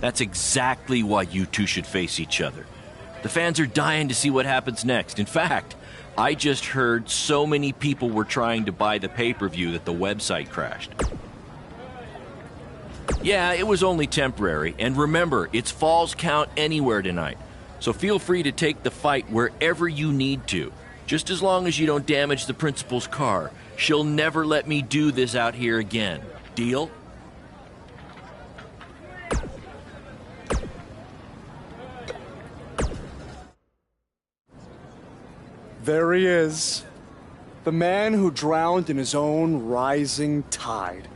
That's exactly why you two should face each other. The fans are dying to see what happens next. In fact, I just heard so many people were trying to buy the pay-per-view that the website crashed. Yeah, it was only temporary, and remember, it's Falls Count Anywhere tonight. So feel free to take the fight wherever you need to, just as long as you don't damage the principal's car. She'll never let me do this out here again. Deal? There he is. The man who drowned in his own rising tide.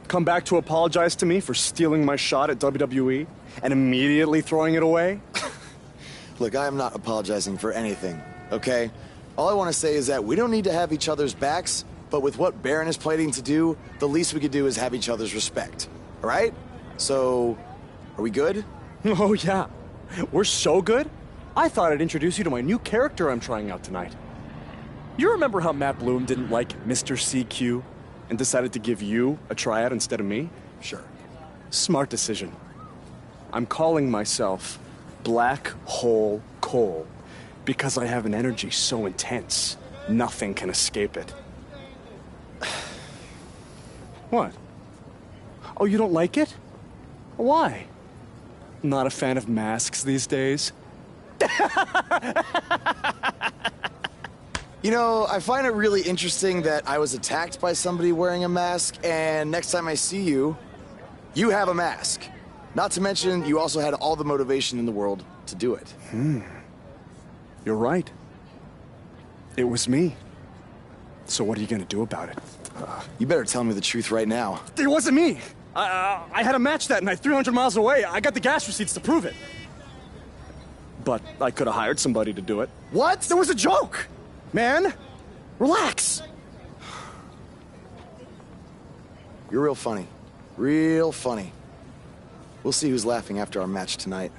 Come back to apologize to me for stealing my shot at WWE and immediately throwing it away? Look, I am not apologizing for anything, okay? All I want to say is that we don't need to have each other's backs, but with what Baron is planning to do, the least we could do is have each other's respect. All right? So, are we good? Oh, yeah. We're so good? I thought I'd introduce you to my new character I'm trying out tonight. You remember how Matt Bloom didn't like Mr. CQ and decided to give you a tryout instead of me? Sure. Smart decision. I'm calling myself Black Hole Cole because I have an energy so intense, nothing can escape it. What? Oh, you don't like it? Why? Not a fan of masks these days? You know, I find it really interesting that I was attacked by somebody wearing a mask, and next time I see you, you have a mask. Not to mention, you also had all the motivation in the world to do it. You're right. It was me. So what are you gonna do about it? You better tell me the truth right now. It wasn't me! I had a match that night, 300 miles away. I got the gas receipts to prove it. But I could have hired somebody to do it. What? It was a joke! Man, relax. You're real funny. Real funny. We'll see who's laughing after our match tonight.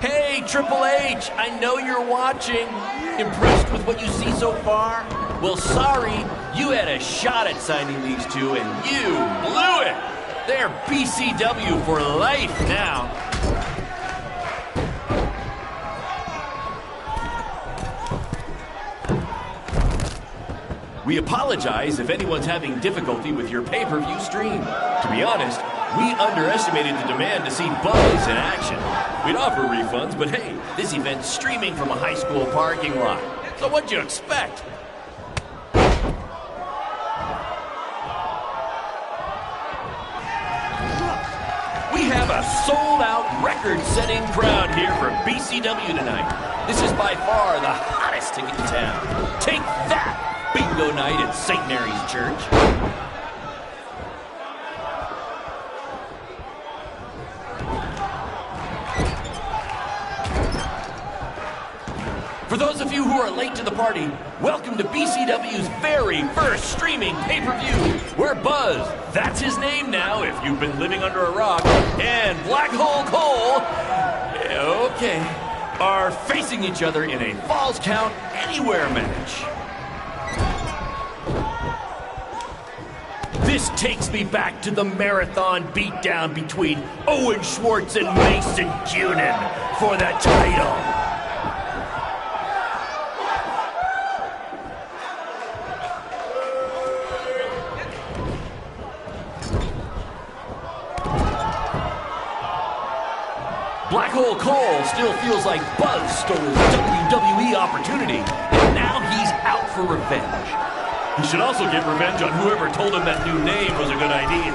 Hey, Triple H, I know you're watching. Impressed with what you see so far? Well, sorry, you had a shot at signing these two, and you blew it. They're BCW for life now. We apologize if anyone's having difficulty with your pay-per-view stream. To be honest, we underestimated the demand to see Buzz in action. We'd offer refunds, but hey, this event's streaming from a high school parking lot. So what'd you expect? We have a sold-out, record-setting crowd here for BCW tonight. This is by far the hottest ticket in town. Take that! Bingo night at St. Mary's Church. For those of you who are late to the party, welcome to BCW's very first streaming pay-per-view, where Buzz, that's his name now if you've been living under a rock, and Black Hole Cole, okay, are facing each other in a Falls Count Anywhere match. This takes me back to the marathon beatdown between Owen Schwartz and Mason Cunin for the title. Black Hole Cole still feels like Buzz stole his WWE opportunity, and now he's out for revenge. He should also get revenge on whoever told him that new name was a good idea.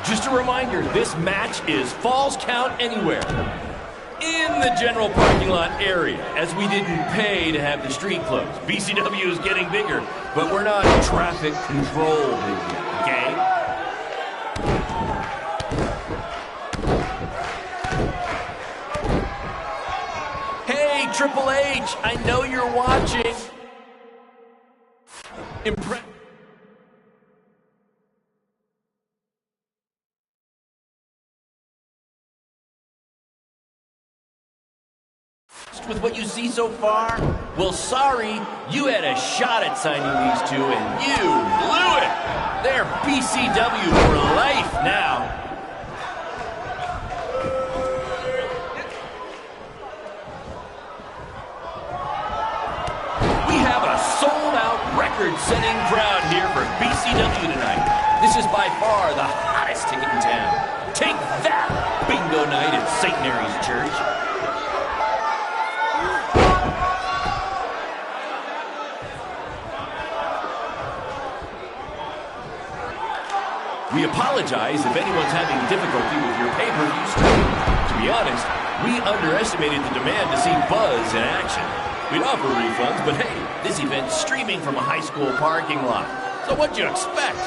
Just a reminder, this match is Falls Count Anywhere. In the general parking lot area, as we didn't pay to have the street closed. BCW is getting bigger, but we're not traffic controlled yet, okay? Triple H, I know you're watching. Impressed with what you see so far? Well, sorry, you had a shot at signing these two, and you blew it. They're BCW for life now. Record-setting crowd here for BCW tonight. This is by far the hottest ticket in town. Take that! Bingo night at St. Mary's Church. We apologize if anyone's having difficulty with your pay-per-view stream. To be honest, we underestimated the demand to see Buzz in action. We'd offer refunds, but hey, this event's streaming from a high school parking lot. So what'd you expect?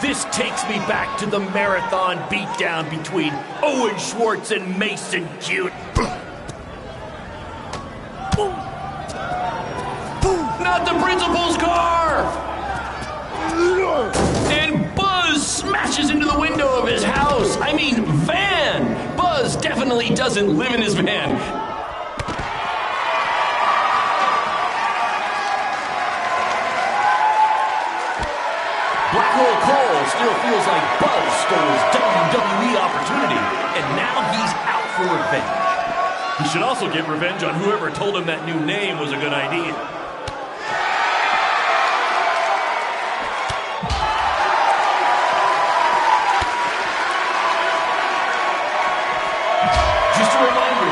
This takes me back to the marathon beatdown between Owen Schwartz and Mason Cunin. Not the principal's car! And Buzz smashes into the window of his house. I mean, van. Buzz definitely doesn't live in his van. Black Hole Cole still feels like Buzz stole his WWE opportunity, and now he's out for revenge. He should also get revenge on whoever told him that new name was a good idea.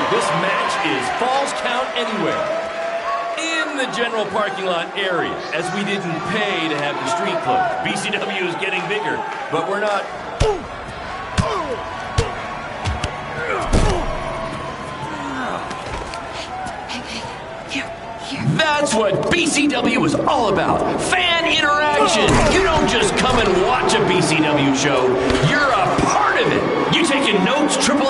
This match is Falls Count Anywhere. In the general parking lot area, as we didn't pay to have the street closed. BCW is getting bigger, but we're not... That's what BCW is all about. Fan interaction. You don't just come and watch a BCW show. You're a part of it. You taking notes, Triple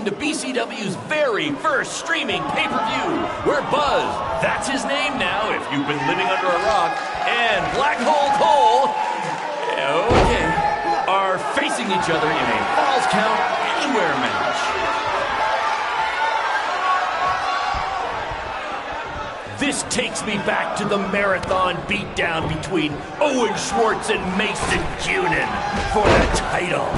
welcome to BCW's very first streaming pay-per-view, where Buzz, that's his name now if you've been living under a rock, and Black Hole Cole, okay, are facing each other in a Falls Count Anywhere match. This takes me back to the marathon beatdown between Owen Schwartz and Mason Cunin for the title.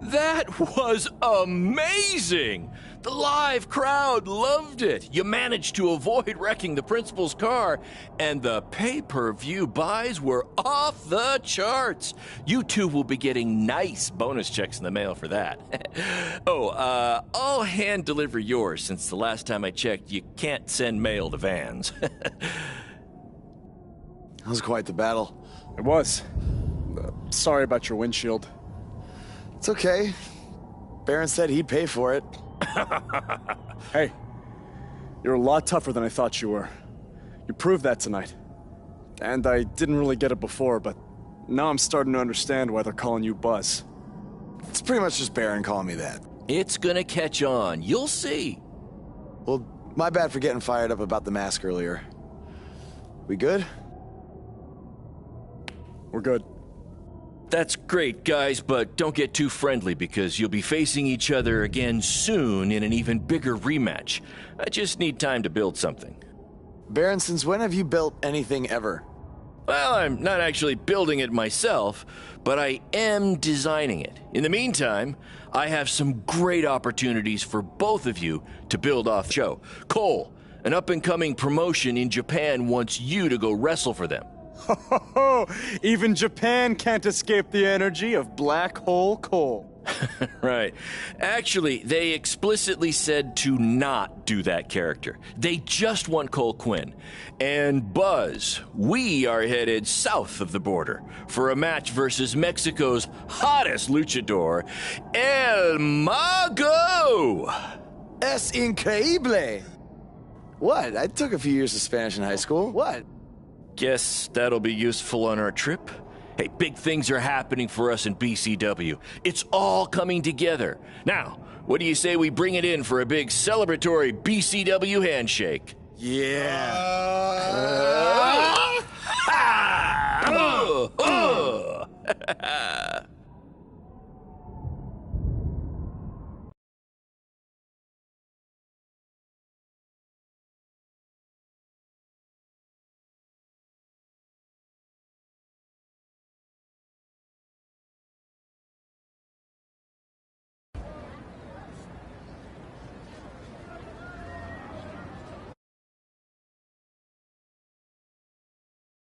That was amazing! The live crowd loved it. You managed to avoid wrecking the principal's car, and the pay-per-view buys were off the charts. You two will be getting nice bonus checks in the mail for that. I'll hand deliver yours since the last time I checked, you can't send mail to vans. That was quite the battle. It was. Sorry about your windshield. It's okay. Baron said he'd pay for it. Hey, you're a lot tougher than I thought you were. You proved that tonight. And I didn't really get it before, but now I'm starting to understand why they're calling you Buzz. It's pretty much just Baron calling me that. It's gonna catch on. You'll see. Well, my bad for getting fired up about the mask earlier. We good? We're good. That's great, guys, but don't get too friendly because you'll be facing each other again soon in an even bigger rematch. I just need time to build something. Baron, since when have you built anything ever? Well, I'm not actually building it myself, but I am designing it. In the meantime, I have some great opportunities for both of you to build off the show. Cole, an up-and-coming promotion in Japan wants you to go wrestle for them. Ho, ho, ho. Even Japan can't escape the energy of Black Hole Cole. Right. Actually, they explicitly said to not do that character. They just want Cole Quinn. And Buzz, we are headed south of the border for a match versus Mexico's hottest luchador, El Mago! Es increíble! What? I took a few years of Spanish in high school. What? Guess that'll be useful on our trip. Hey, big things are happening for us in BCW. It's all coming together. Now, what do you say we bring it in for a big celebratory BCW handshake? Yeah.